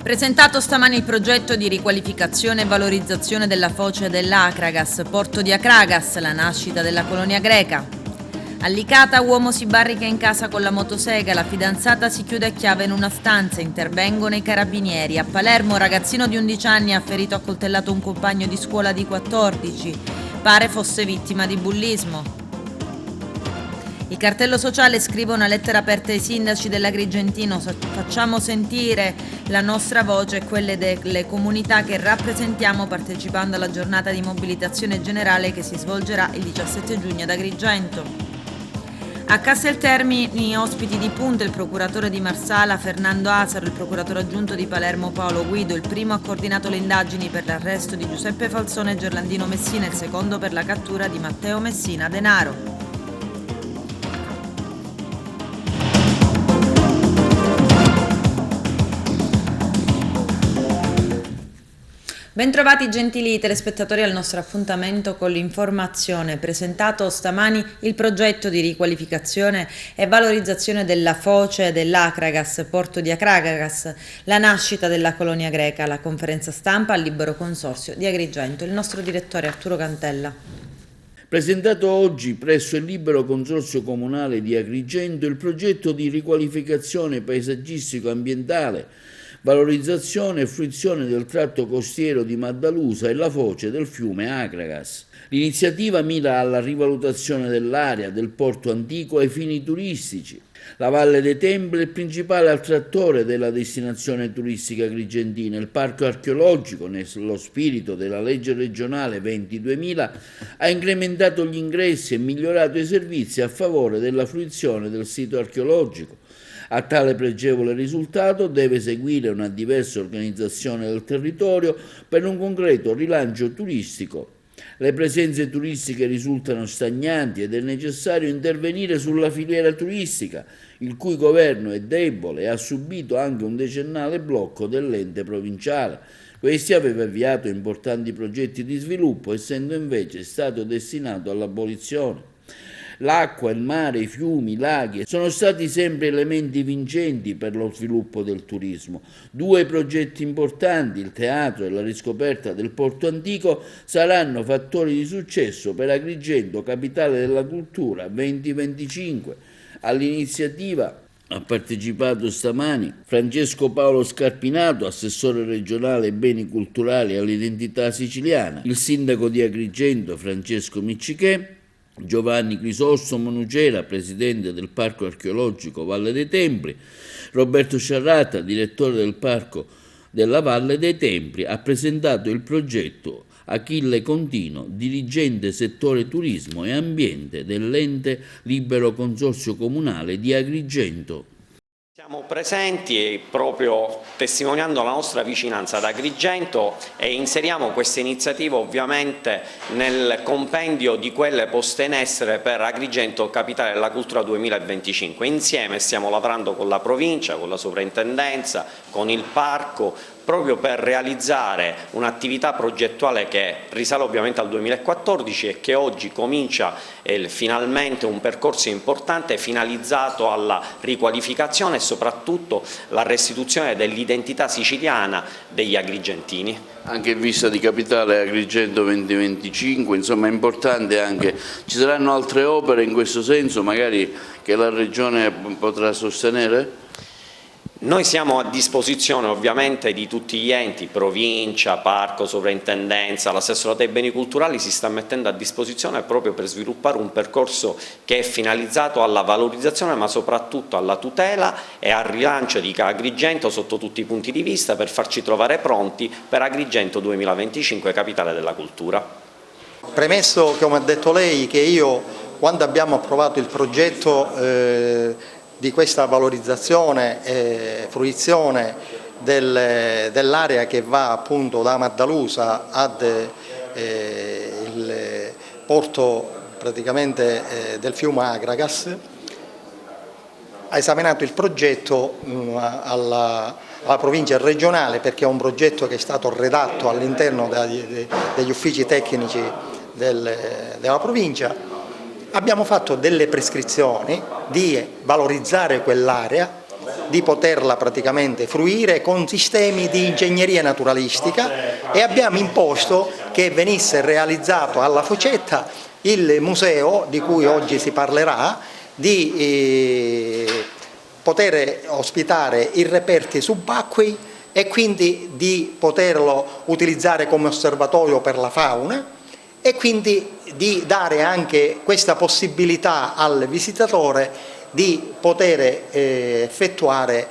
Presentato stamani il progetto di riqualificazione e valorizzazione della foce dell'Akragas, porto di Akragas, la nascita della colonia greca. A Licata uomo si barrica in casa con la motosega, la fidanzata si chiude a chiave in una stanza, intervengono i carabinieri. A Palermo ragazzino di 11 anni ha ferito a coltellato un compagno di scuola di 14, pare fosse vittima di bullismo. Il cartello sociale scrive una lettera aperta ai sindaci dell'Agrigentino: facciamo sentire la nostra voce e quelle delle comunità che rappresentiamo partecipando alla giornata di mobilitazione generale che si svolgerà il 17 giugno ad Agrigento. A Casteltermini ospiti di punta il procuratore di Marsala Fernando Asaro, il procuratore aggiunto di Palermo Paolo Guido. Il primo ha coordinato le indagini per l'arresto di Giuseppe Falzone e Gerlandino Messina, il secondo per la cattura di Matteo Messina Denaro. Bentrovati gentili telespettatori al nostro appuntamento con l'informazione. Presentato stamani il progetto di riqualificazione e valorizzazione della foce dell'Akragas, porto di Akragas, la nascita della colonia greca, la conferenza stampa al Libero Consorzio di Agrigento. Il nostro direttore Arturo Cantella. Presentato oggi presso il Libero Consorzio Comunale di Agrigento il progetto di riqualificazione paesaggistico-ambientale, valorizzazione e fruizione del tratto costiero di Maddalusa e la foce del fiume Akragas. L'iniziativa mira alla rivalutazione dell'area del porto antico ai fini turistici. La Valle dei Templi è il principale attrattore della destinazione turistica agrigentina. Il parco archeologico, nello spirito della legge regionale 20.000, ha incrementato gli ingressi e migliorato i servizi a favore della fruizione del sito archeologico. A tale pregevole risultato deve seguire una diversa organizzazione del territorio per un concreto rilancio turistico. Le presenze turistiche risultano stagnanti ed è necessario intervenire sulla filiera turistica, il cui governo è debole e ha subito anche un decennale blocco dell'ente provinciale. Questi aveva avviato importanti progetti di sviluppo, essendo invece stato destinato all'abolizione. L'acqua, il mare, i fiumi, i laghi sono stati sempre elementi vincenti per lo sviluppo del turismo. Due progetti importanti, il teatro e la riscoperta del porto antico, saranno fattori di successo per Agrigento, capitale della cultura 2025. All'iniziativa ha partecipato stamani Francesco Paolo Scarpinato, assessore regionale ai beni culturali e all'identità siciliana, il sindaco di Agrigento Francesco Miccichè, Giovanni Crisostomo Nucera, presidente del Parco Archeologico Valle dei Templi, Roberto Sciarrata, direttore del Parco della Valle dei Templi. Ha presentato il progetto Achille Contino, dirigente settore turismo e ambiente dell'ente Libero Consorzio Comunale di Agrigento. Siamo presenti proprio testimoniando la nostra vicinanza ad Agrigento e inseriamo questa iniziativa ovviamente nel compendio di quelle poste in essere per Agrigento Capitale della Cultura 2025. Insieme stiamo lavorando con la provincia, con la sovrintendenza, con il parco, proprio per realizzare un'attività progettuale che risale ovviamente al 2014 e che oggi comincia finalmente un percorso importante finalizzato alla riqualificazione e soprattutto la restituzione dell'identità siciliana degli agrigentini. Anche in vista di Capitale Agrigento 2025, insomma è importante anche, ci saranno altre opere in questo senso magari che la Regione potrà sostenere? Noi siamo a disposizione ovviamente di tutti gli enti, provincia, parco, sovrintendenza, l'assessorato ai beni culturali si sta mettendo a disposizione proprio per sviluppare un percorso che è finalizzato alla valorizzazione ma soprattutto alla tutela e al rilancio di Agrigento sotto tutti i punti di vista per farci trovare pronti per Agrigento 2025, capitale della cultura. Premesso, come ha detto lei, che io quando abbiamo approvato il progetto di questa valorizzazione e fruizione dell'area che va appunto da Maddalusa ad il porto praticamente del fiume Akragas, ha esaminato il progetto alla provincia regionale, perché è un progetto che è stato redatto all'interno degli uffici tecnici della provincia. Abbiamo fatto delle prescrizioni di valorizzare quell'area di poterla praticamente fruire con sistemi di ingegneria naturalistica, e abbiamo imposto che venisse realizzato alla Focetta il museo di cui oggi si parlerà, di poter ospitare i reperti subacquei e quindi di poterlo utilizzare come osservatorio per la fauna, e quindi di dare anche questa possibilità al visitatore di poter effettuare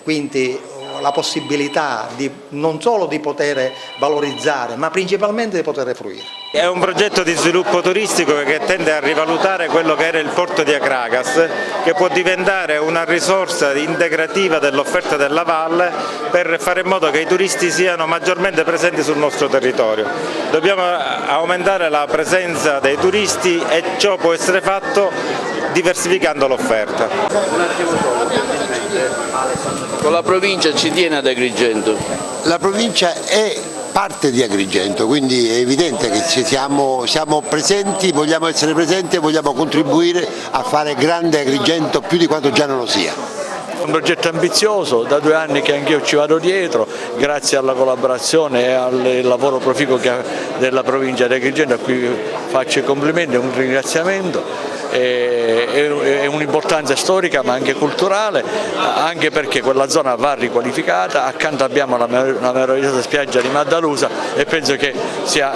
quindi la possibilità non solo di poter valorizzare, ma principalmente di poter fruire. È un progetto di sviluppo turistico che tende a rivalutare quello che era il porto di Akragas, che può diventare una risorsa integrativa dell'offerta della valle per fare in modo che i turisti siano maggiormente presenti sul nostro territorio. Dobbiamo aumentare la presenza dei turisti e ciò può essere fatto diversificando l'offerta. Con la provincia ci tiene ad Agrigento? La provincia è parte di Agrigento, quindi è evidente che siamo presenti, vogliamo essere presenti e vogliamo contribuire a fare grande Agrigento più di quanto già non lo sia. Un progetto ambizioso, da 2 anni che anch'io ci vado dietro, grazie alla collaborazione e al lavoro proficuo della provincia di Agrigento, a cui faccio i complimenti e un ringraziamento. È un'importanza storica ma anche culturale, anche perché quella zona va riqualificata, accanto abbiamo la meravigliosa spiaggia di Maddalusa e penso che sia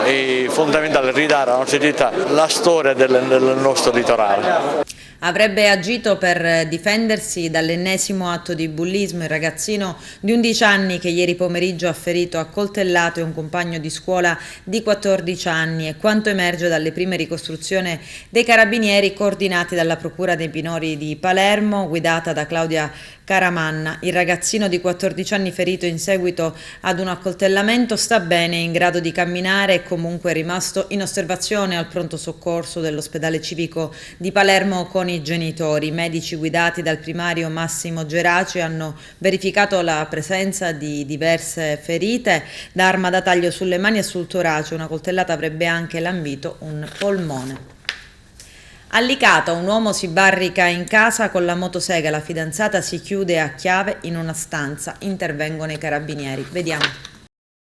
fondamentale ridare alla nostra città la storia del nostro litorale. Avrebbe agito per difendersi dall'ennesimo atto di bullismo il ragazzino di 11 anni che ieri pomeriggio ha ferito a coltellate un compagno di scuola di 14 anni e quanto emerge dalle prime ricostruzioni dei carabinieri coordinati dalla Procura dei Minori di Palermo, guidata da Claudia Caramanna. Il ragazzino di 14 anni ferito in seguito ad un accoltellamento sta bene, è in grado di camminare e comunque è rimasto in osservazione al pronto soccorso dell'ospedale civico di Palermo con i genitori. I medici guidati dal primario Massimo Geraci hanno verificato la presenza di diverse ferite, da arma da taglio sulle mani e sul torace. Una coltellata avrebbe anche lambito un polmone. A Licata un uomo si barrica in casa con la motosega, la fidanzata si chiude a chiave in una stanza, intervengono i carabinieri. Vediamo.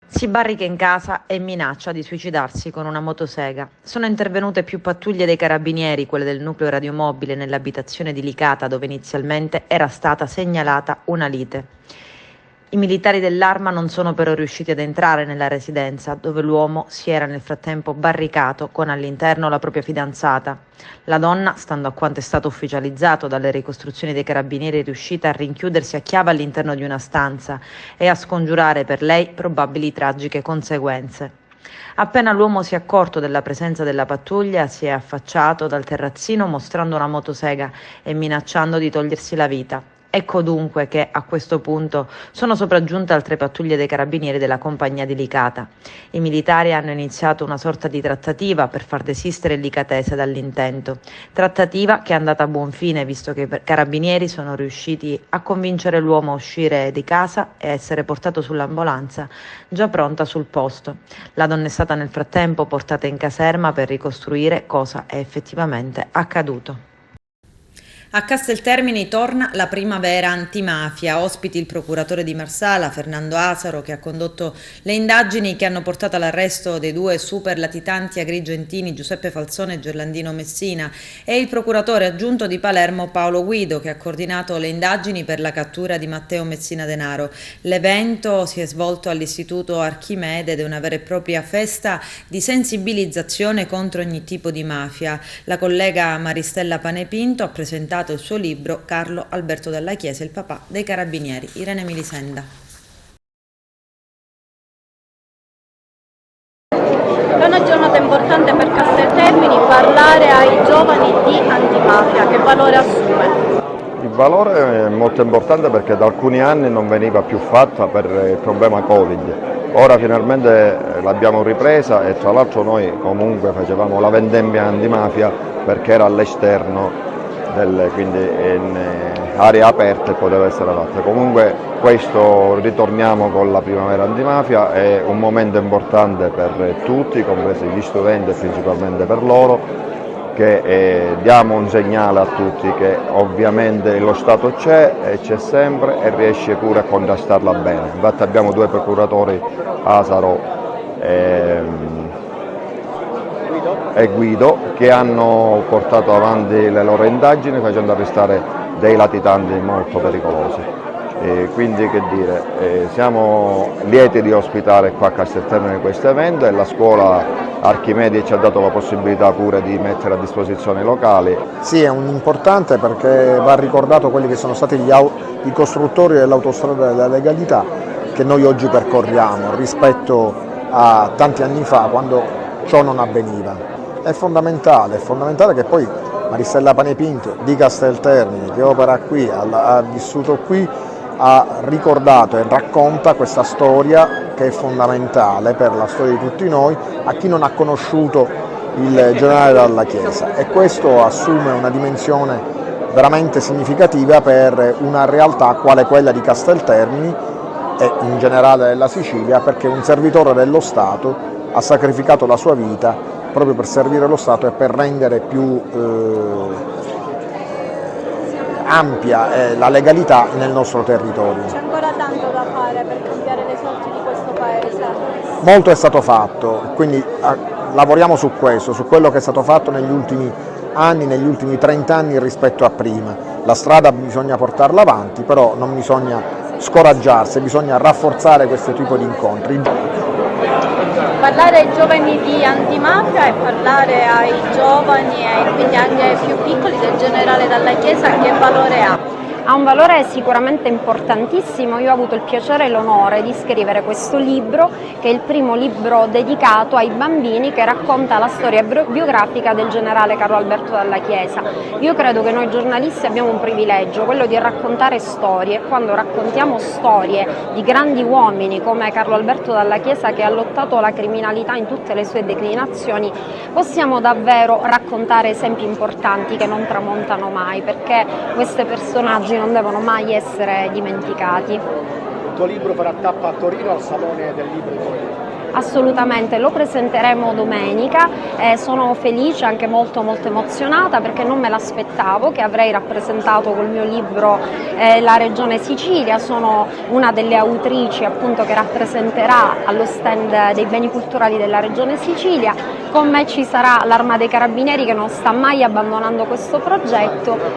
Si barrica in casa e minaccia di suicidarsi con una motosega. Sono intervenute più pattuglie dei carabinieri, quelle del nucleo radiomobile, nell'abitazione di Licata dove inizialmente era stata segnalata una lite. I militari dell'Arma non sono però riusciti ad entrare nella residenza, dove l'uomo si era nel frattempo barricato con all'interno la propria fidanzata. La donna, stando a quanto è stato ufficializzato dalle ricostruzioni dei carabinieri, è riuscita a rinchiudersi a chiave all'interno di una stanza e a scongiurare per lei probabili tragiche conseguenze. Appena l'uomo si è accorto della presenza della pattuglia, si è affacciato dal terrazzino mostrando una motosega e minacciando di togliersi la vita. Ecco dunque che a questo punto sono sopraggiunte altre pattuglie dei carabinieri della compagnia di Licata. I militari hanno iniziato una sorta di trattativa per far desistere il licatese dall'intento. Trattativa che è andata a buon fine, visto che i carabinieri sono riusciti a convincere l'uomo a uscire di casa e a essere portato sull'ambulanza già pronta sul posto. La donna è stata nel frattempo portata in caserma per ricostruire cosa è effettivamente accaduto. A Casteltermini torna la primavera antimafia, ospiti il procuratore di Marsala, Fernando Asaro, che ha condotto le indagini che hanno portato all'arresto dei 2 super latitanti agrigentini Giuseppe Falzone e Gerlandino Messina, e il procuratore aggiunto di Palermo Paolo Guido, che ha coordinato le indagini per la cattura di Matteo Messina Denaro. L'evento si è svolto all'Istituto Archimede ed è una vera e propria festa di sensibilizzazione contro ogni tipo di mafia. La collega Maristella Panepinto ha presentato il suo libro Carlo Alberto Dalla Chiesa, il papà dei carabinieri. Irene Milisenda. È una giornata importante per Casteltermini parlare ai giovani di antimafia. Che valore assume? Il valore è molto importante perché da alcuni anni non veniva più fatta per il problema Covid. Ora finalmente l'abbiamo ripresa e tra l'altro noi comunque facevamo la vendemmia antimafia perché era all'esterno, quindi in aree aperte poteva essere fatta. Comunque questo ritorniamo con la primavera antimafia, è un momento importante per tutti, compresi gli studenti e principalmente per loro, che diamo un segnale a tutti che ovviamente lo Stato c'è e c'è sempre e riesce pure a contrastarla bene. Infatti abbiamo 2 procuratori, Asaro e Guido, che hanno portato avanti le loro indagini facendo arrestare dei latitanti molto pericolosi. Quindi che dire, siamo lieti di ospitare qua a Casteltermine questo evento e la scuola Archimedi ci ha dato la possibilità pure di mettere a disposizione i locali. Sì, è un importante perché va ricordato quelli che sono stati i costruttori dell'autostrada della legalità che noi oggi percorriamo rispetto a tanti anni fa quando ciò non avveniva. È fondamentale che poi Maristella Panepinto di Casteltermine, che opera qui, ha vissuto qui, ha ricordato e racconta questa storia che è fondamentale per la storia di tutti noi, a chi non ha conosciuto il generale Dalla Chiesa, e questo assume una dimensione veramente significativa per una realtà quale quella di Casteltermini e in generale della Sicilia, perché un servitore dello Stato ha sacrificato la sua vita proprio per servire lo Stato e per rendere più ampia la legalità nel nostro territorio. C'è ancora tanto da fare per cambiare le sorti di questo Paese? Molto è stato fatto, quindi lavoriamo su questo, su quello che è stato fatto negli ultimi anni, negli ultimi 30 anni rispetto a prima. La strada bisogna portarla avanti, però non bisogna scoraggiarsi, bisogna rafforzare questo tipo di incontri. Parlare ai giovani di antimafia e parlare ai giovani e quindi anche ai più piccoli del generale Dalla Chiesa che valore ha? Ha un valore sicuramente importantissimo. Io ho avuto il piacere e l'onore di scrivere questo libro, che è il primo libro dedicato ai bambini, che racconta la storia biografica del generale Carlo Alberto Dalla Chiesa. Io credo che noi giornalisti abbiamo un privilegio, quello di raccontare storie, e quando raccontiamo storie di grandi uomini come Carlo Alberto Dalla Chiesa, che ha lottato la criminalità in tutte le sue declinazioni, possiamo davvero raccontare esempi importanti che non tramontano mai, perché questi personaggi non devono mai essere dimenticati. Il tuo libro farà tappa a Torino al Salone del Libro di Torino? Assolutamente, lo presenteremo domenica e sono felice, anche molto emozionata, perché non me l'aspettavo che avrei rappresentato col mio libro la regione Sicilia. Sono una delle autrici appunto che rappresenterà allo stand dei beni culturali della regione Sicilia. Con me ci sarà l'Arma dei Carabinieri, che non sta mai abbandonando questo progetto.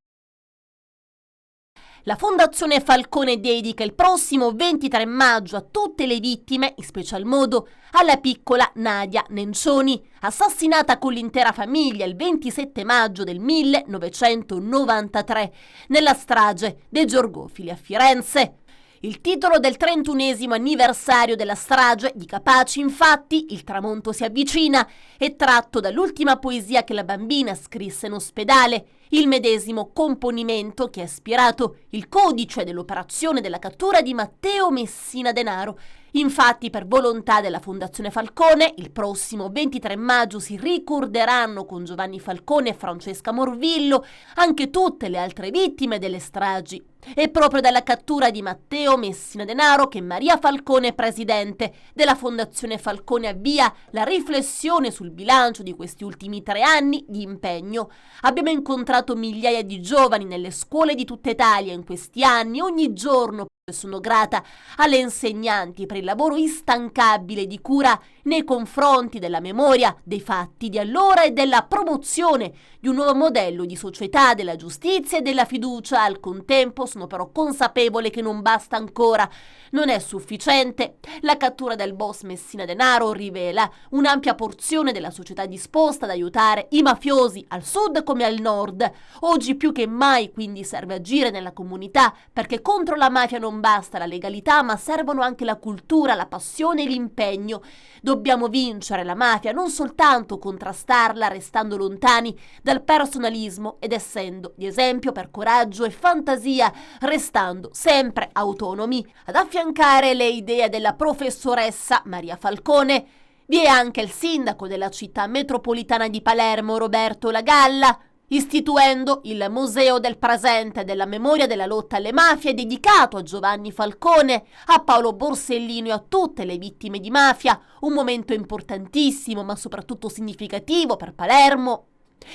La Fondazione Falcone dedica il prossimo 23 maggio a tutte le vittime, in special modo alla piccola Nadia Nencioni, assassinata con l'intera famiglia il 27 maggio del 1993 nella strage dei Giorgofili a Firenze. Il titolo del 31esimo anniversario della strage di Capaci, infatti, Il tramonto si avvicina, è tratto dall'ultima poesia che la bambina scrisse in ospedale, il medesimo componimento che ha ispirato il codice dell'operazione della cattura di Matteo Messina Denaro. Infatti, per volontà della Fondazione Falcone, il prossimo 23 maggio si ricorderanno con Giovanni Falcone e Francesca Morvillo anche tutte le altre vittime delle stragi. È proprio dalla cattura di Matteo Messina Denaro che Maria Falcone, presidente della Fondazione Falcone, avvia la riflessione sul bilancio di questi ultimi 3 anni di impegno. Abbiamo incontrato migliaia di giovani nelle scuole di tutta Italia in questi anni, ogni giorno. Sono grata alle insegnanti per il lavoro instancabile di cura nei confronti della memoria dei fatti di allora e della promozione di un nuovo modello di società, della giustizia e della fiducia. Al contempo sono però consapevole che non basta ancora, non è sufficiente. La cattura del boss Messina Denaro rivela un'ampia porzione della società disposta ad aiutare i mafiosi al sud come al nord. Oggi più che mai quindi serve agire nella comunità, perché contro la mafia non basta la legalità, ma servono anche la cultura, la passione e l'impegno. Dobbiamo vincere la mafia, non soltanto contrastarla restando lontani dal personalismo ed essendo di esempio per coraggio e fantasia, restando sempre autonomi. Ad affiancare le idee della professoressa Maria Falcone vi è anche il sindaco della città metropolitana di Palermo, Roberto Lagalla, istituendo il Museo del Presente della Memoria della Lotta alle Mafie, dedicato a Giovanni Falcone, a Paolo Borsellino e a tutte le vittime di mafia. Un momento importantissimo, ma soprattutto significativo per Palermo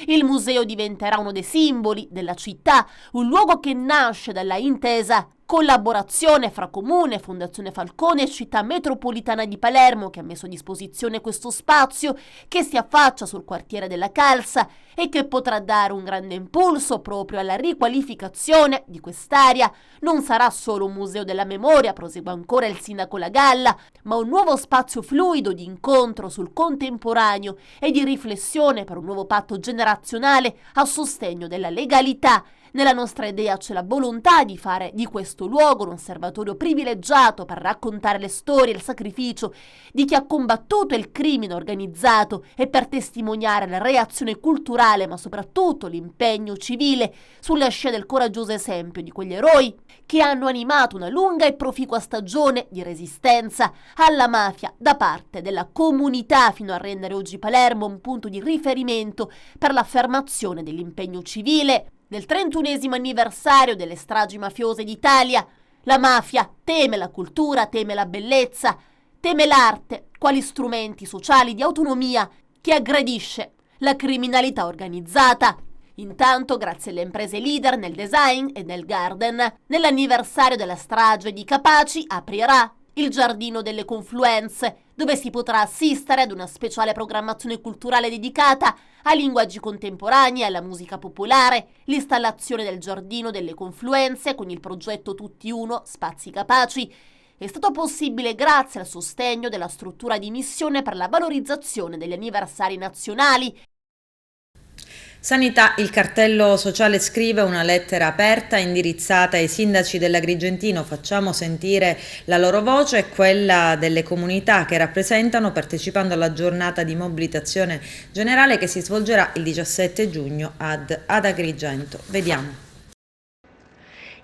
Il museo diventerà uno dei simboli della città, un luogo che nasce dalla intesa collaborazione fra Comune, Fondazione Falcone e Città Metropolitana di Palermo, che ha messo a disposizione questo spazio che si affaccia sul quartiere della Calza e che potrà dare un grande impulso proprio alla riqualificazione di quest'area. Non sarà solo un museo della memoria, prosegue ancora il sindaco La Galla, ma un nuovo spazio fluido di incontro sul contemporaneo e di riflessione per un nuovo patto generazionale a sostegno della legalità. Nella nostra idea c'è la volontà di fare di questo luogo un osservatorio privilegiato per raccontare le storie e il sacrificio di chi ha combattuto il crimine organizzato e per testimoniare la reazione culturale, ma soprattutto l'impegno civile sulla scia del coraggioso esempio di quegli eroi che hanno animato una lunga e proficua stagione di resistenza alla mafia da parte della comunità, fino a rendere oggi Palermo un punto di riferimento per l'affermazione dell'impegno civile. Nel 31esimo anniversario delle stragi mafiose d'Italia, la mafia teme la cultura, teme la bellezza, teme l'arte, quali strumenti sociali di autonomia che aggredisce la criminalità organizzata. Intanto, grazie alle imprese leader nel design e nel garden, nell'anniversario della strage di Capaci aprirà il Giardino delle Confluenze, dove si potrà assistere ad una speciale programmazione culturale dedicata ai linguaggi contemporanei e alla musica popolare, l'installazione del Giardino delle Confluenze con il progetto Tutti Uno, Spazi Capaci. È stato possibile grazie al sostegno della struttura di missione per la valorizzazione degli anniversari nazionali. Sanità, il cartello sociale scrive una lettera aperta indirizzata ai sindaci dell'Agrigentino. Facciamo sentire la loro voce e quella delle comunità che rappresentano, partecipando alla giornata di mobilitazione generale che si svolgerà il 17 giugno ad Agrigento. Vediamo.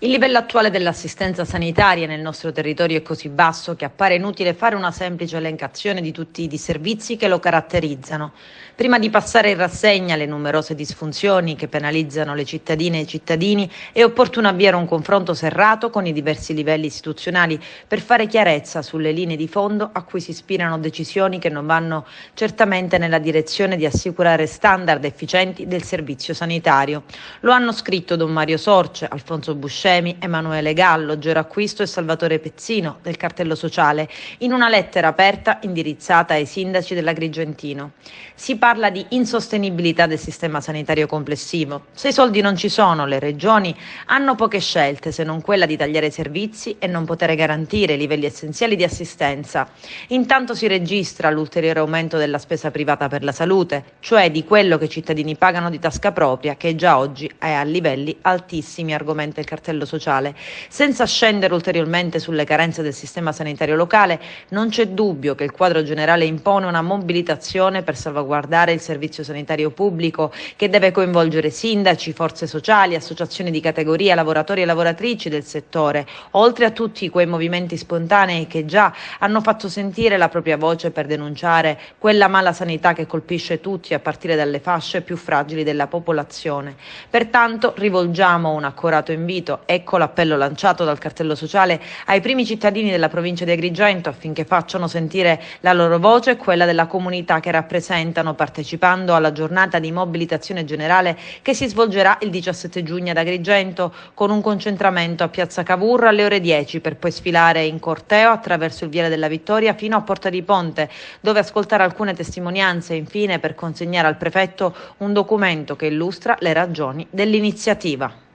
Il livello attuale dell'assistenza sanitaria nel nostro territorio è così basso che appare inutile fare una semplice elencazione di tutti i disservizi che lo caratterizzano. Prima di passare in rassegna le numerose disfunzioni che penalizzano le cittadine e i cittadini, è opportuno avviare un confronto serrato con i diversi livelli istituzionali per fare chiarezza sulle linee di fondo a cui si ispirano decisioni che non vanno certamente nella direzione di assicurare standard efficienti del servizio sanitario. Lo hanno scritto Don Mario Sorce, Alfonso Buscemi, Emanuele Gallo, Gero Acquisto e Salvatore Pezzino del Cartello Sociale in una lettera aperta indirizzata ai sindaci dell'Agrigentino. Si parla di insostenibilità del sistema sanitario complessivo. Se i soldi non ci sono, le regioni hanno poche scelte se non quella di tagliare i servizi e non poter garantire i livelli essenziali di assistenza. Intanto si registra l'ulteriore aumento della spesa privata per la salute, cioè di quello che i cittadini pagano di tasca propria, che già oggi è a livelli altissimi, argomenta il Cartello Sociale. Senza scendere ulteriormente sulle carenze del sistema sanitario locale, non c'è dubbio che il quadro generale impone una mobilitazione per salvaguardare il servizio sanitario pubblico che deve coinvolgere sindaci, forze sociali, associazioni di categoria, lavoratori e lavoratrici del settore, oltre a tutti quei movimenti spontanei che già hanno fatto sentire la propria voce per denunciare quella mala sanità che colpisce tutti a partire dalle fasce più fragili della popolazione. Pertanto rivolgiamo un accorato invito, ecco l'appello lanciato dal Cartello Sociale ai primi cittadini della provincia di Agrigento affinché facciano sentire la loro voce e quella della comunità che rappresentano, partecipando alla giornata di mobilitazione generale che si svolgerà il 17 giugno ad Agrigento con un concentramento a Piazza Cavour alle ore 10 per poi sfilare in corteo attraverso il Viale della Vittoria fino a Porta di Ponte, dove ascoltare alcune testimonianze e infine per consegnare al prefetto un documento che illustra le ragioni dell'iniziativa.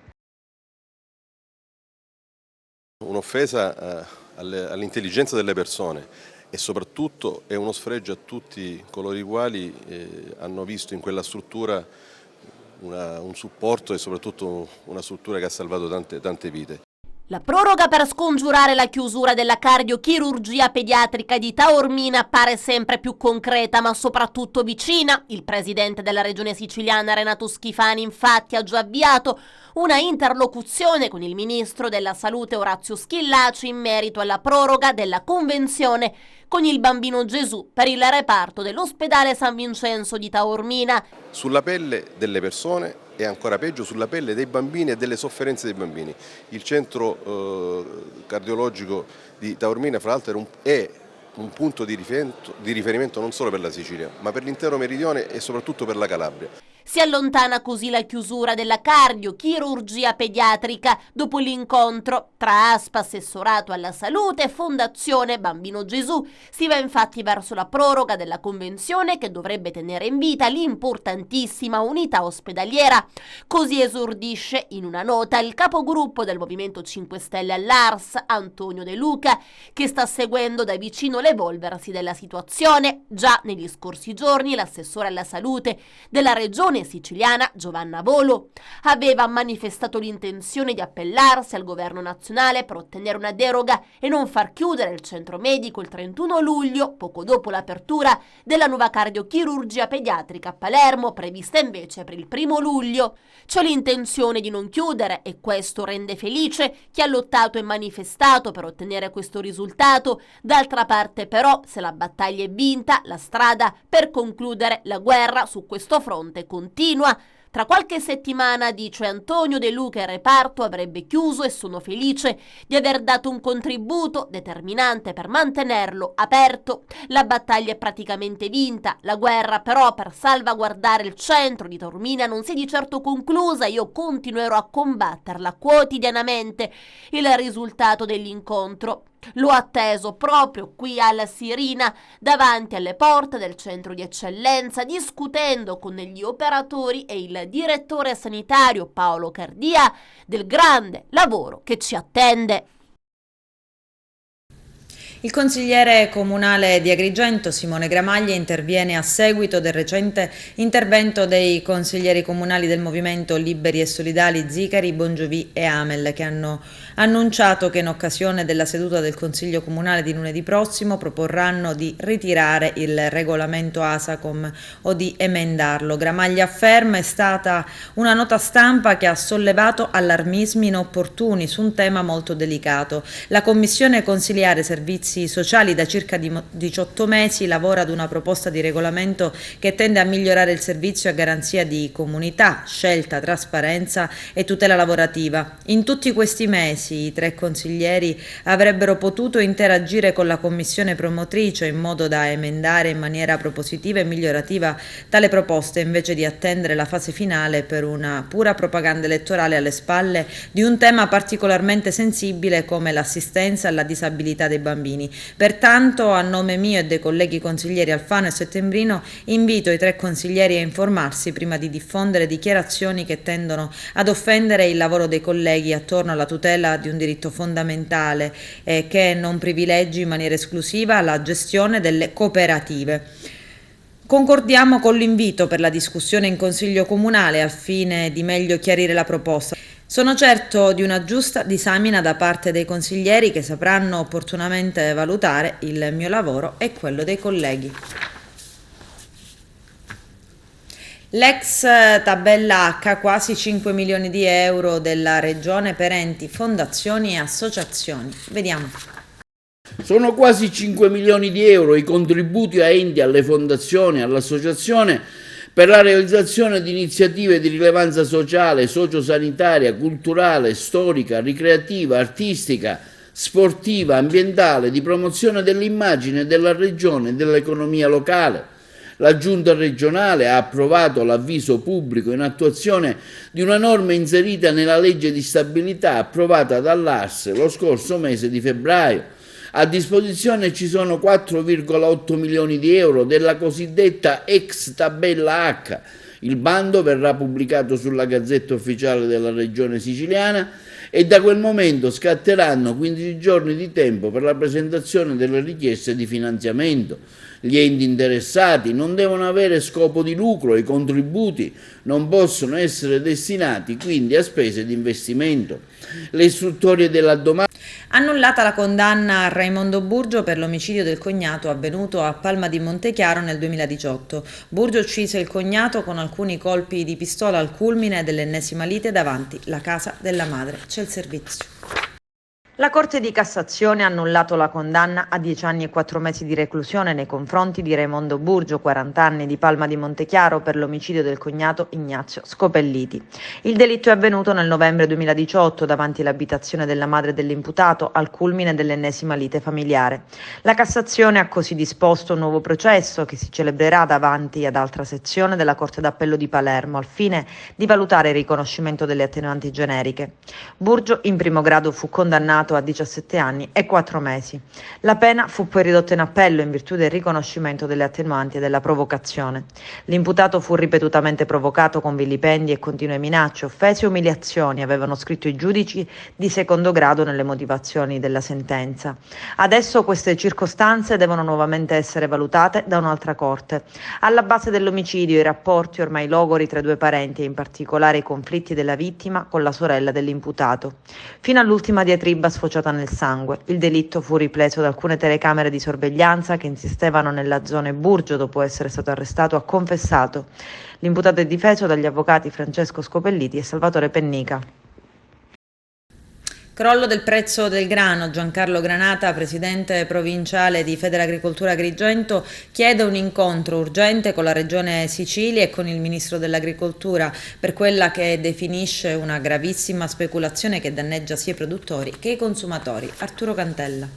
Un'offesa all'intelligenza delle persone e soprattutto è uno sfregio a tutti coloro i quali hanno visto in quella struttura un supporto e soprattutto una struttura che ha salvato tante vite. La proroga per scongiurare la chiusura della cardiochirurgia pediatrica di Taormina appare sempre più concreta ma soprattutto vicina. Il presidente della regione siciliana Renato Schifani infatti ha già avviato una interlocuzione con il ministro della salute Orazio Schillaci in merito alla proroga della convenzione con il Bambino Gesù per il reparto dell'ospedale San Vincenzo di Taormina. Sulla pelle delle persone e ancora peggio sulla pelle dei bambini e delle sofferenze dei bambini. Il centro cardiologico di Taormina, fra l'altro, è un punto di riferimento non solo per la Sicilia, ma per l'intero meridione e soprattutto per la Calabria. Si allontana così la chiusura della cardiochirurgia pediatrica dopo l'incontro tra ASP, Assessorato alla Salute, e Fondazione Bambino Gesù. Si va infatti verso la proroga della convenzione che dovrebbe tenere in vita l'importantissima unità ospedaliera. Così esordisce in una nota il capogruppo del Movimento 5 Stelle all'ARS, Antonio De Luca, che sta seguendo da vicino l'evolversi della situazione. Già negli scorsi giorni l'assessore alla salute della regione siciliana, Giovanna Volo, aveva manifestato l'intenzione di appellarsi al governo nazionale per ottenere una deroga e non far chiudere il centro medico il 31 luglio, poco dopo l'apertura della nuova cardiochirurgia pediatrica a Palermo, prevista invece per il 1 luglio. C'è l'intenzione di non chiudere e questo rende felice chi ha lottato e manifestato per ottenere questo risultato. D'altra parte però, se la battaglia è vinta, la strada per concludere la guerra su questo fronte continua. Tra qualche settimana, dice Antonio De Luca, il reparto avrebbe chiuso e sono felice di aver dato un contributo determinante per mantenerlo aperto. La battaglia è praticamente vinta, la guerra però per salvaguardare il centro di Taormina non si è di certo conclusa. Io continuerò a combatterla quotidianamente. Il risultato dell'incontro l'ho atteso proprio qui alla Sirina, davanti alle porte del centro di eccellenza, discutendo con gli operatori e il direttore sanitario Paolo Cardia del grande lavoro che ci attende. Il consigliere comunale di Agrigento, Simone Gramaglia, interviene a seguito del recente intervento dei consiglieri comunali del movimento Liberi e Solidali Zicari, Bongiovi e Amel, che hanno annunciato che in occasione della seduta del Consiglio Comunale di lunedì prossimo proporranno di ritirare il regolamento ASACOM o di emendarlo. Gramaglia afferma: è stata una nota stampa che ha sollevato allarmismi inopportuni su un tema molto delicato. La Commissione Consiliare Servizi Sociali da circa 18 mesi lavora ad una proposta di regolamento che tende a migliorare il servizio a garanzia di comunità, scelta, trasparenza e tutela lavorativa. In tutti questi mesi i 3 consiglieri avrebbero potuto interagire con la commissione promotrice in modo da emendare in maniera propositiva e migliorativa tale proposta, invece di attendere la fase finale per una pura propaganda elettorale alle spalle di un tema particolarmente sensibile come l'assistenza alla disabilità dei bambini. Pertanto, a nome mio e dei colleghi consiglieri Alfano e Settembrino, invito i 3 consiglieri a informarsi prima di diffondere dichiarazioni che tendono ad offendere il lavoro dei colleghi attorno alla tutela di un diritto fondamentale e che non privilegi in maniera esclusiva la gestione delle cooperative. Concordiamo con l'invito per la discussione in Consiglio Comunale al fine di meglio chiarire la proposta. Sono certo di una giusta disamina da parte dei consiglieri che sapranno opportunamente valutare il mio lavoro e quello dei colleghi. L'ex tabella H, quasi 5 milioni di euro della Regione per enti, fondazioni e associazioni. Vediamo. Sono quasi 5 milioni di euro i contributi a enti, alle fondazioni, all'associazione per la realizzazione di iniziative di rilevanza sociale, sociosanitaria, culturale, storica, ricreativa, artistica, sportiva, ambientale, di promozione dell'immagine della regione e dell'economia locale. La Giunta regionale ha approvato l'avviso pubblico in attuazione di una norma inserita nella legge di stabilità approvata dall'ARS lo scorso mese di febbraio. A disposizione ci sono 4,8 milioni di euro della cosiddetta ex tabella H. Il bando verrà pubblicato sulla Gazzetta Ufficiale della Regione Siciliana e da quel momento scatteranno 15 giorni di tempo per la presentazione delle richieste di finanziamento. Gli enti interessati non devono avere scopo di lucro e i contributi non possono essere destinati quindi a spese di investimento. Le istruttorie della domanda. Annullata la condanna a Raimondo Burgio per l'omicidio del cognato avvenuto a Palma di Montechiaro nel 2018. Burgio uccise il cognato con alcuni colpi di pistola al culmine dell'ennesima lite davanti la casa della madre. C'è il servizio. La Corte di Cassazione ha annullato la condanna a 10 anni e 4 mesi di reclusione nei confronti di Raimondo Burgio, 40 anni, di Palma di Montechiaro, per l'omicidio del cognato Ignazio Scopelliti. Il delitto è avvenuto nel novembre 2018 davanti all'abitazione della madre dell'imputato, al culmine dell'ennesima lite familiare. La Cassazione ha così disposto un nuovo processo che si celebrerà davanti ad altra sezione della Corte d'Appello di Palermo, al fine di valutare il riconoscimento delle attenuanti generiche. Burgio in primo grado fu condannato a 17 anni e 4 mesi. La pena fu poi ridotta in appello in virtù del riconoscimento delle attenuanti e della provocazione. L'imputato fu ripetutamente provocato con vilipendi e continue minacce, offese e umiliazioni, avevano scritto i giudici di secondo grado nelle motivazioni della sentenza. Adesso queste circostanze devono nuovamente essere valutate da un'altra corte. Alla base dell'omicidio i rapporti ormai logori tra i due parenti e in particolare i conflitti della vittima con la sorella dell'imputato. Fino all'ultima diatriba sfociata nel sangue. Il delitto fu ripreso da alcune telecamere di sorveglianza che insistevano nella zona. Burgio, dopo essere stato arrestato, ha confessato. L'imputato è difeso dagli avvocati Francesco Scopelliti e Salvatore Pennica. Crollo del prezzo del grano. Giancarlo Granata, presidente provinciale di Federagricoltura Agrigento, chiede un incontro urgente con la Regione Sicilia e con il Ministro dell'Agricoltura per quella che definisce una gravissima speculazione che danneggia sia i produttori che i consumatori. Arturo Cantella.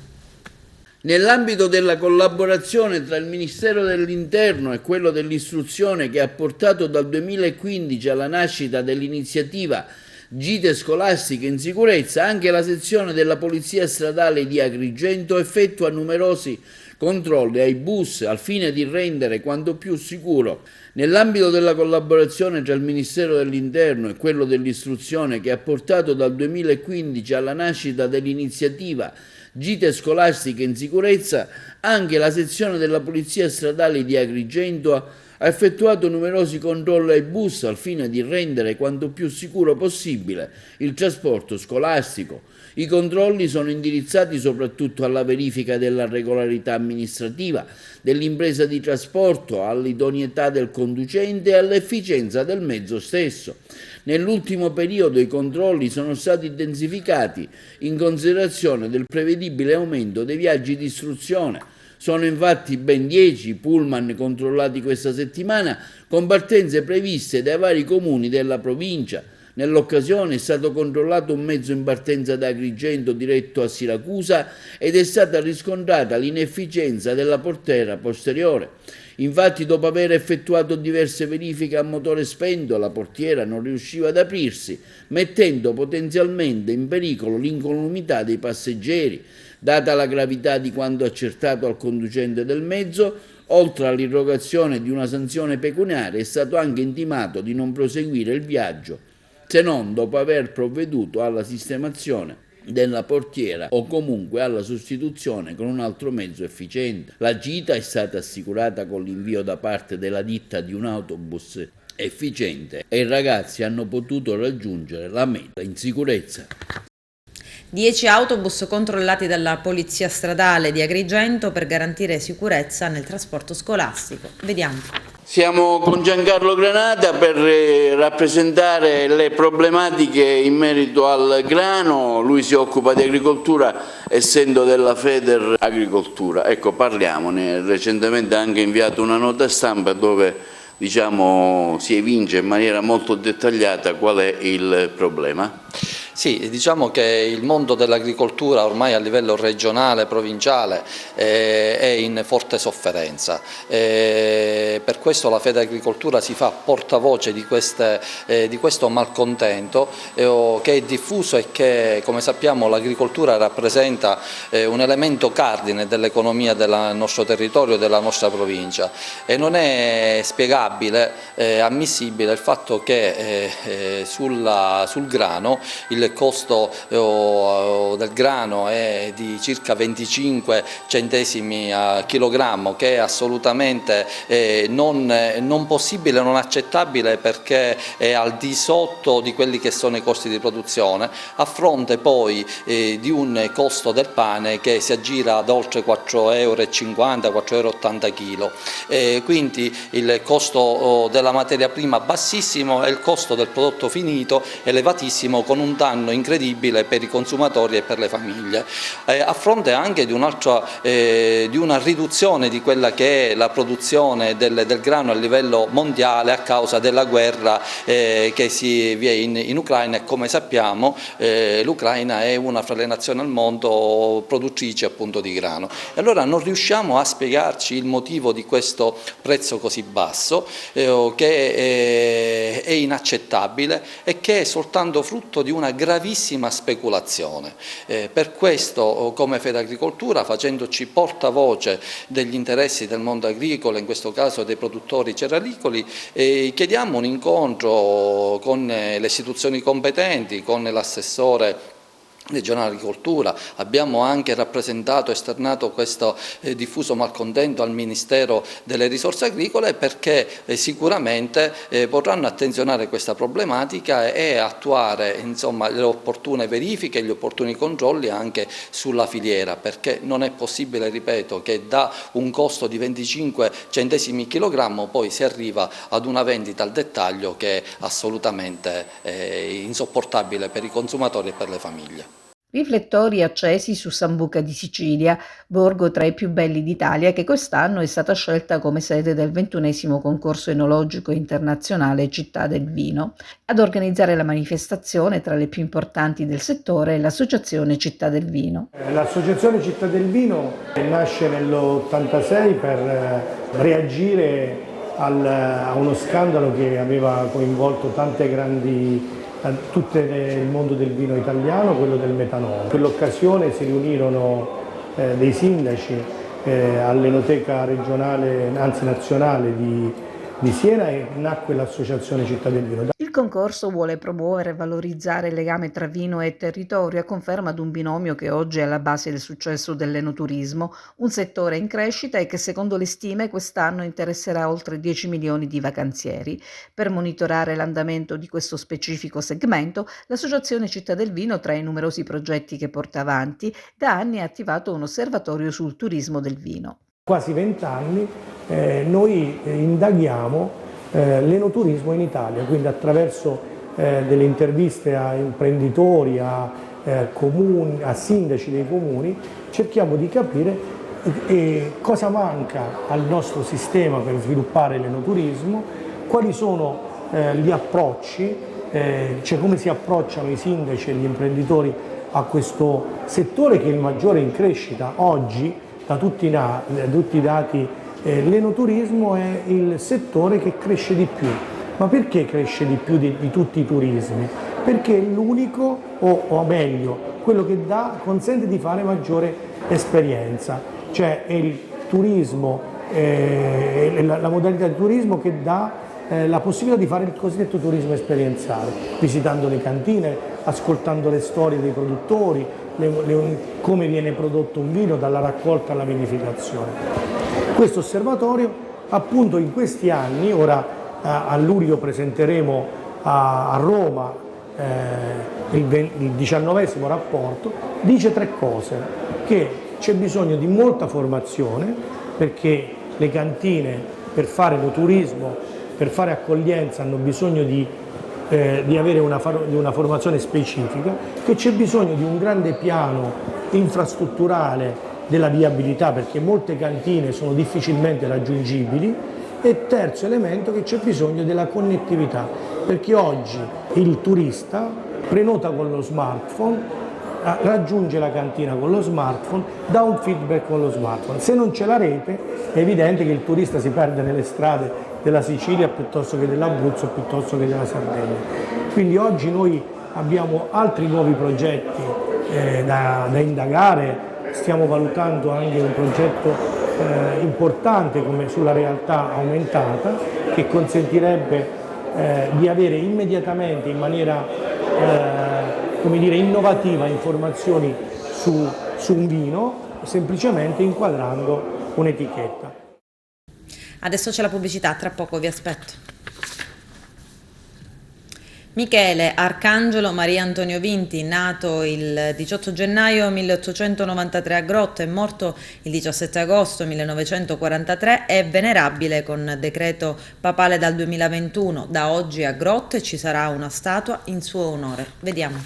Nell'ambito della collaborazione tra il Ministero dell'Interno e quello dell'Istruzione, che ha portato dal 2015 alla nascita dell'iniziativa Gite scolastiche in sicurezza, anche la sezione della Polizia Stradale di Agrigento effettua numerosi controlli ai bus al fine di rendere quanto più sicuro. Nell'ambito della collaborazione tra il Ministero dell'Interno e quello dell'Istruzione, che ha portato dal 2015 alla nascita dell'iniziativa Gite scolastiche in sicurezza, anche la sezione della Polizia Stradale di Agrigento ha effettuato numerosi controlli ai bus al fine di rendere quanto più sicuro possibile il trasporto scolastico. I controlli sono indirizzati soprattutto alla verifica della regolarità amministrativa dell'impresa di trasporto, all'idoneità del conducente e all'efficienza del mezzo stesso. Nell'ultimo periodo i controlli sono stati intensificati in considerazione del prevedibile aumento dei viaggi di istruzione. Sono infatti ben 10 pullman controllati questa settimana, con partenze previste dai vari comuni della provincia. Nell'occasione è stato controllato un mezzo in partenza da Agrigento diretto a Siracusa ed è stata riscontrata l'inefficienza della portiera posteriore. Infatti, dopo aver effettuato diverse verifiche a motore spento, la portiera non riusciva ad aprirsi, mettendo potenzialmente in pericolo l'incolumità dei passeggeri. Data la gravità di quanto accertato al conducente del mezzo, oltre all'irrogazione di una sanzione pecuniaria, è stato anche intimato di non proseguire il viaggio, se non dopo aver provveduto alla sistemazione della portiera o comunque alla sostituzione con un altro mezzo efficiente. La gita è stata assicurata con l'invio da parte della ditta di un autobus efficiente e i ragazzi hanno potuto raggiungere la meta in sicurezza. 10 autobus controllati dalla Polizia Stradale di Agrigento per garantire sicurezza nel trasporto scolastico. Vediamo. Siamo con Giancarlo Granata per rappresentare le problematiche in merito al grano. Lui si occupa di agricoltura, essendo della Feder Agricoltura. Ecco, parliamone. Recentemente ha anche inviato una nota stampa dove si evince in maniera molto dettagliata qual è il problema. Sì, diciamo che il mondo dell'agricoltura ormai a livello regionale, provinciale è in forte sofferenza. Per questo la Federagricoltura si fa portavoce di questo malcontento che è diffuso e che, come sappiamo, l'agricoltura rappresenta un elemento cardine dell'economia del nostro territorio e della nostra provincia, e non è spiegabile, ammissibile il fatto che sul grano il costo del grano è di circa 25 centesimi a chilogrammo, che è assolutamente non possibile, non accettabile, perché è al di sotto di quelli che sono i costi di produzione, a fronte poi di un costo del pane che si aggira ad oltre 4,50 €, 4,80 € chilo. Quindi il costo della materia prima bassissimo e il costo del prodotto finito elevatissimo, con un danno danno incredibile per i consumatori e per le famiglie, a fronte anche di una riduzione di quella che è la produzione del grano a livello mondiale a causa della guerra che si vi è in Ucraina, e come sappiamo l'Ucraina è una fra le nazioni al mondo produttrice appunto di grano. E allora non riusciamo a spiegarci il motivo di questo prezzo così basso, che è inaccettabile e che è soltanto frutto di una gravissima speculazione. Per questo, come Fedagricoltura, facendoci portavoce degli interessi del mondo agricolo, in questo caso dei produttori cerealicoli, chiediamo un incontro con le istituzioni competenti, con l'assessore regionale agricoltura. Abbiamo anche rappresentato, esternato questo diffuso malcontento al Ministero delle Risorse Agricole, perché sicuramente vorranno attenzionare questa problematica e attuare insomma le opportune verifiche e gli opportuni controlli anche sulla filiera, perché non è possibile, ripeto, che da un costo di 25 centesimi il chilogrammo poi si arriva ad una vendita al dettaglio che è assolutamente insopportabile per i consumatori e per le famiglie. Riflettori accesi su Sambuca di Sicilia, borgo tra i più belli d'Italia, che quest'anno è stata scelta come sede del 21° concorso enologico internazionale Città del Vino. Ad organizzare la manifestazione, tra le più importanti del settore, è l'Associazione Città del Vino. L'Associazione Città del Vino nasce nell'86 per reagire a uno scandalo che aveva coinvolto tante grandi tutto il mondo del vino italiano, quello del metanolo. In quell'occasione si riunirono dei sindaci all'Enoteca regionale, anzi nazionale di Siena, e nacque l'Associazione Città del Vino. Il concorso vuole promuovere e valorizzare il legame tra vino e territorio, a conferma di un binomio che oggi è alla base del successo dell'enoturismo, un settore in crescita e che secondo le stime quest'anno interesserà oltre 10 milioni di vacanzieri. Per monitorare l'andamento di questo specifico segmento, l'Associazione Città del Vino, tra i numerosi progetti che porta avanti, da anni ha attivato un osservatorio sul turismo del vino. Quasi 20 anni noi indaghiamo l'enoturismo in Italia, quindi attraverso delle interviste a imprenditori, a comuni, a sindaci dei comuni, cerchiamo di capire cosa manca al nostro sistema per sviluppare l'enoturismo, quali sono gli approcci, cioè come si approcciano i sindaci e gli imprenditori a questo settore che è il maggiore in crescita oggi. Da tutti i dati l'enoturismo è il settore che cresce di più. Ma perché cresce di più di tutti i turismi? Perché è l'unico, o meglio, quello che consente di fare maggiore esperienza, cioè è il turismo, la modalità di turismo che dà la possibilità di fare il cosiddetto turismo esperienziale, visitando le cantine, ascoltando le storie dei produttori, come viene prodotto un vino dalla raccolta alla vinificazione. Questo osservatorio appunto in questi anni, ora a luglio presenteremo a Roma il 19° rapporto, dice 3 cose: che c'è bisogno di molta formazione, perché le cantine per fare enoturismo, per fare accoglienza hanno bisogno di avere una formazione specifica, che c'è bisogno di un grande piano infrastrutturale della viabilità, perché molte cantine sono difficilmente raggiungibili, e terzo elemento, che c'è bisogno della connettività, perché oggi il turista prenota con lo smartphone, raggiunge la cantina con lo smartphone, dà un feedback con lo smartphone. Se non c'è la rete è evidente che il turista si perde nelle strade della Sicilia piuttosto che dell'Abruzzo, piuttosto che della Sardegna. Quindi oggi noi abbiamo altri nuovi progetti da indagare, stiamo valutando anche un progetto importante come sulla realtà aumentata, che consentirebbe di avere immediatamente, in maniera come dire, innovativa, informazioni su un vino, semplicemente inquadrando un'etichetta. Adesso c'è la pubblicità, tra poco vi aspetto. Michele Arcangelo Maria Antonio Vinti, nato il 18 gennaio 1893 a Grotto e morto il 17 agosto 1943, è venerabile con decreto papale dal 2021. Da oggi a Grotto ci sarà una statua in suo onore. Vediamo.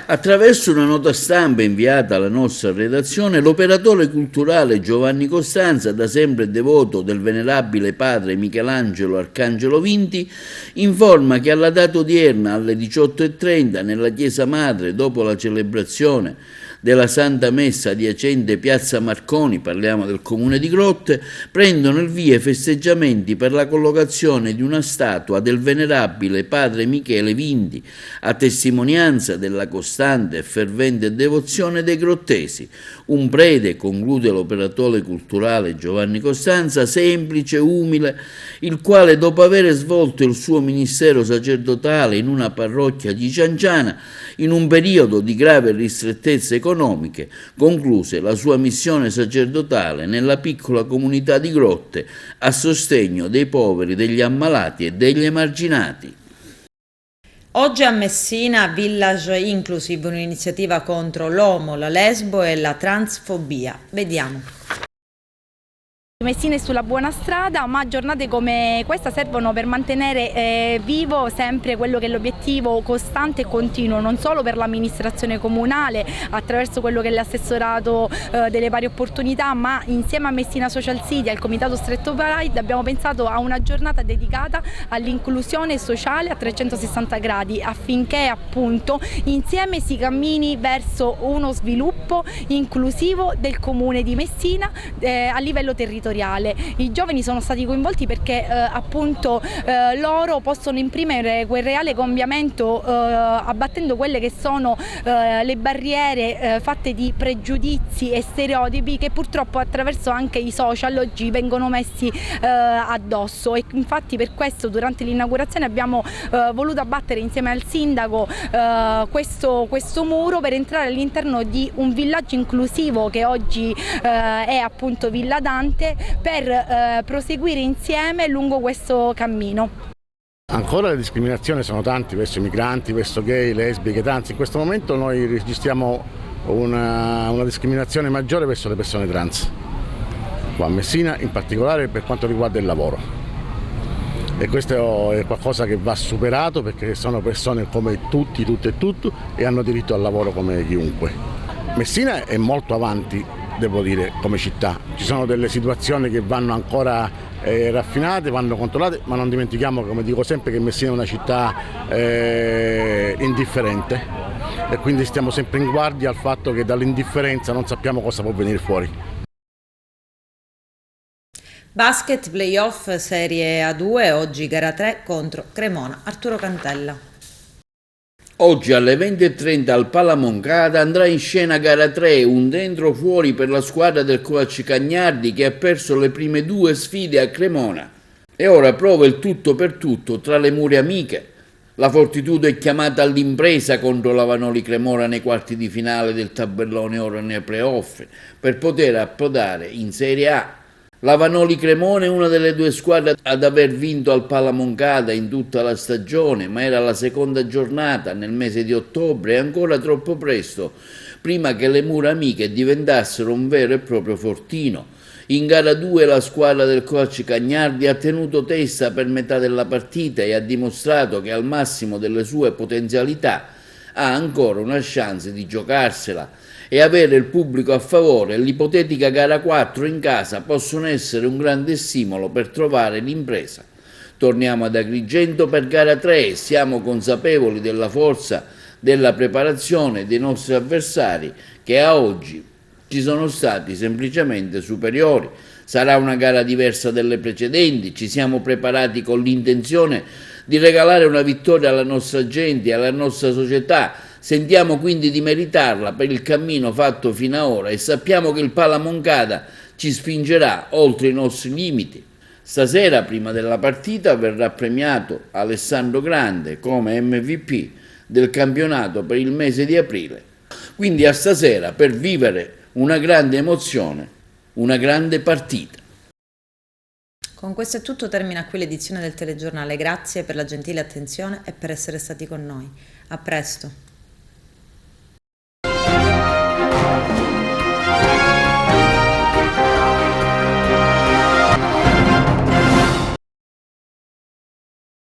Attraverso una nota stampa inviata alla nostra redazione, l'operatore culturale Giovanni Costanza, da sempre devoto del venerabile padre Michelangelo Arcangelo Vinti, informa che alla data odierna alle 18:30 nella chiesa madre, dopo la celebrazione della Santa Messa adiacente Piazza Marconi, parliamo del comune di Grotte, prendono il via i festeggiamenti per la collocazione di una statua del venerabile padre Michele Vinti, a testimonianza della costante e fervente devozione dei grottesi. Un prete, conclude l'operatore culturale Giovanni Costanza, semplice, umile, il quale dopo aver svolto il suo ministero sacerdotale in una parrocchia di Cianciana, in un periodo di grave ristrettezze economiche, concluse la sua missione sacerdotale nella piccola comunità di Grotte a sostegno dei poveri, degli ammalati e degli emarginati. Oggi a Messina Village Inclusive, un'iniziativa contro l'omo, la lesbo e la transfobia. Vediamo. Messina è sulla buona strada, ma giornate come questa servono per mantenere vivo sempre quello che è l'obiettivo costante e continuo, non solo per l'amministrazione comunale attraverso quello che è l'assessorato delle pari opportunità, ma insieme a Messina Social City, al Comitato Stretto Pride, abbiamo pensato a una giornata dedicata all'inclusione sociale a 360 gradi affinché appunto insieme si cammini verso uno sviluppo inclusivo del comune di Messina a livello territoriale. I giovani sono stati coinvolti perché appunto loro possono imprimere quel reale cambiamento abbattendo quelle che sono le barriere fatte di pregiudizi e stereotipi che purtroppo attraverso anche i social oggi vengono messi addosso, e infatti per questo durante l'inaugurazione abbiamo voluto abbattere insieme al sindaco questo muro per entrare all'interno di un villaggio inclusivo che oggi è appunto Villa Dante, per proseguire insieme lungo questo cammino. Ancora le discriminazioni sono tanti verso i migranti, verso gay, lesbiche, anzi in questo momento noi registriamo una discriminazione maggiore verso le persone trans, qua a Messina in particolare per quanto riguarda il lavoro. E questo è qualcosa che va superato perché sono persone come tutti, tutte e tutto, e hanno diritto al lavoro come chiunque. Messina è molto avanti, devo dire, come città. Ci sono delle situazioni che vanno ancora raffinate, vanno controllate, ma non dimentichiamo, come dico sempre, che Messina è una città indifferente e quindi stiamo sempre in guardia al fatto che dall'indifferenza non sappiamo cosa può venire fuori. Basket playoff Serie A2, oggi gara 3 contro Cremona. Arturo Cantella. Oggi alle 20:30 al Pala Moncada andrà in scena gara 3, un dentro fuori per la squadra del Coach Cagnardi che ha perso le prime 2 sfide a Cremona e ora prova il tutto per tutto tra le mura amiche. La Fortitudo è chiamata all'impresa contro la Vanoli Cremona nei quarti di finale del tabellone, ora nei playoff, per poter approdare in Serie A. La Vanoli Cremona è una delle 2 squadre ad aver vinto al Pala Moncada in tutta la stagione, ma era la seconda giornata nel mese di ottobre e ancora troppo presto, prima che le mura amiche diventassero un vero e proprio fortino. In gara 2 la squadra del coach Cagnardi ha tenuto testa per metà della partita e ha dimostrato che al massimo delle sue potenzialità ha ancora una chance di giocarsela e avere il pubblico a favore. L'ipotetica gara 4 in casa possono essere un grande stimolo per trovare l'impresa. Torniamo ad Agrigento per gara 3 e siamo consapevoli della forza della preparazione dei nostri avversari che a oggi ci sono stati semplicemente superiori. Sarà una gara diversa dalle precedenti, ci siamo preparati con l'intenzione di regalare una vittoria alla nostra gente e alla nostra società. Sentiamo quindi di meritarla per il cammino fatto fino ad ora e sappiamo che il Pala Moncada ci spingerà oltre i nostri limiti. Stasera, prima della partita, verrà premiato Alessandro Grande come MVP del campionato per il mese di aprile. Quindi a stasera per vivere una grande emozione, una grande partita. Con questo è tutto, termina qui l'edizione del telegiornale. Grazie per la gentile attenzione e per essere stati con noi. A presto.